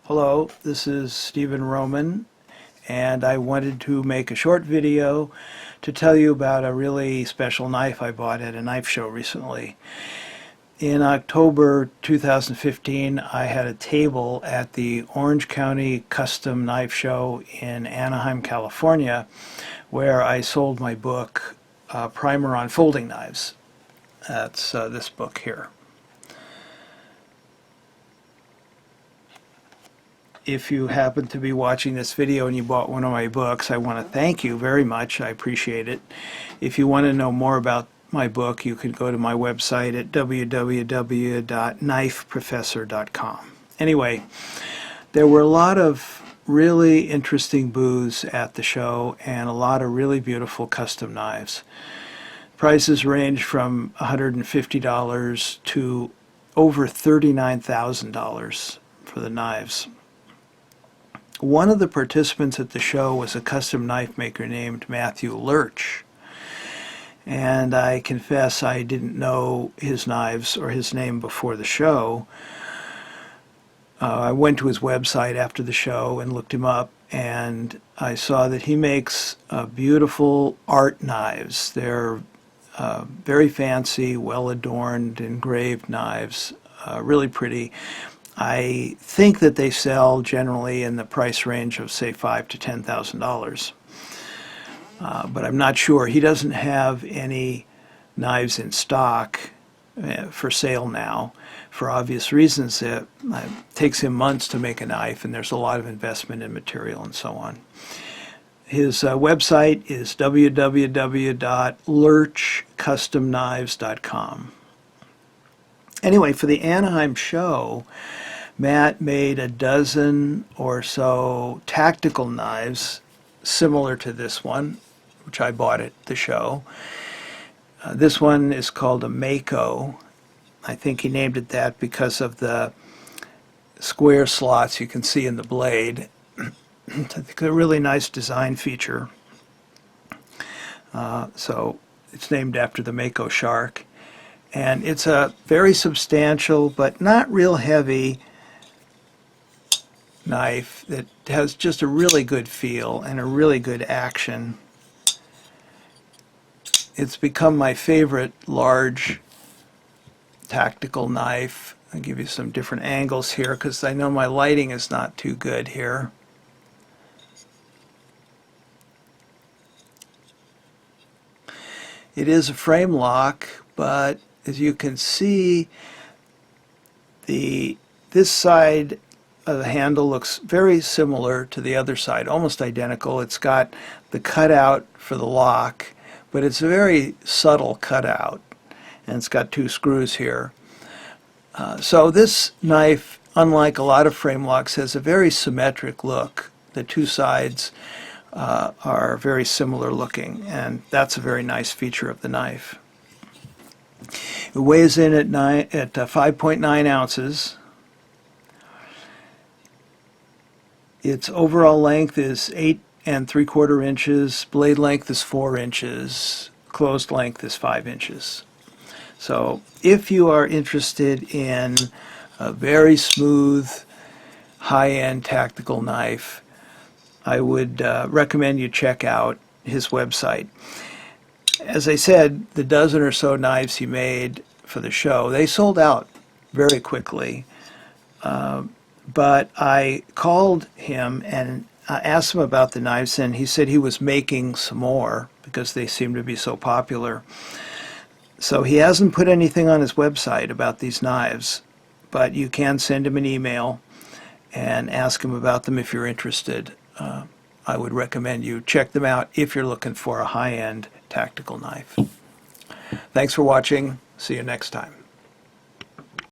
Hello, this is Stephen Roman, and I wanted to make a short video to tell you about a really special knife I bought at a knife show recently. In October 2015, I had a table at the Orange County Custom Knife Show in Anaheim, California, where I sold my book, Primer on Folding Knives. That's this book here. If you happen to be watching this video and you bought one of my books, I want to thank you very much. I appreciate it. If you want to know more about my book, you can go to my website at www.knifeprofessor.com. Anyway, there were a lot of really interesting booths at the show and a lot of really beautiful custom knives. Prices range from $150 to over $39,000 for the knives. One of the participants at the show was a custom knife maker named Matthew Lerch, and I confess I didn't know his knives or his name before the show. I went to his website after the show and looked him up, and I saw that he makes beautiful art knives. They're very fancy, well-adorned, engraved knives, really pretty. I think that they sell generally in the price range of, say, $5,000 to $10,000. But I'm not sure. He doesn't have any knives in stock for sale now, for obvious reasons. It takes him months to make a knife, and there's a lot of investment in material and so on. His website is www.lurchcustomknives.com. Anyway, for the Anaheim show, Matt made a dozen or so tactical knives similar to this one, which I bought at the show. This one is called a Mako. I think he named it that because of the square slots you can see in the blade. I think a really nice design feature. So it's named after the Mako shark. And it's a very substantial but not real heavy knife that has just a really good feel and a really good action. It's become my favorite large tactical knife. I'll give you some different angles here because I know my lighting is not too good here. It is a frame lock, but as you can see, this side of the handle looks very similar to the other side, almost identical. It's got the cutout for the lock, but it's a very subtle cutout, and it's got two screws here. So this knife, unlike a lot of frame locks, has a very symmetric look. The two sides are very similar looking, and that's a very nice feature of the knife. It weighs in at 5.9 ounces. Its overall length is 8 3/4 inches. Blade length is 4 inches. Closed length is 5 inches. So if you are interested in a very smooth, high-end tactical knife, I would recommend you check out his website. As I said, the dozen or so knives he made for the show, they sold out very quickly. But I called him and asked him about the knives, and he said he was making some more because they seem to be so popular. So he hasn't put anything on his website about these knives, but you can send him an email and ask him about them if you're interested. I would recommend you check them out if you're looking for a high-end tactical knife. Thanks for watching. See you next time.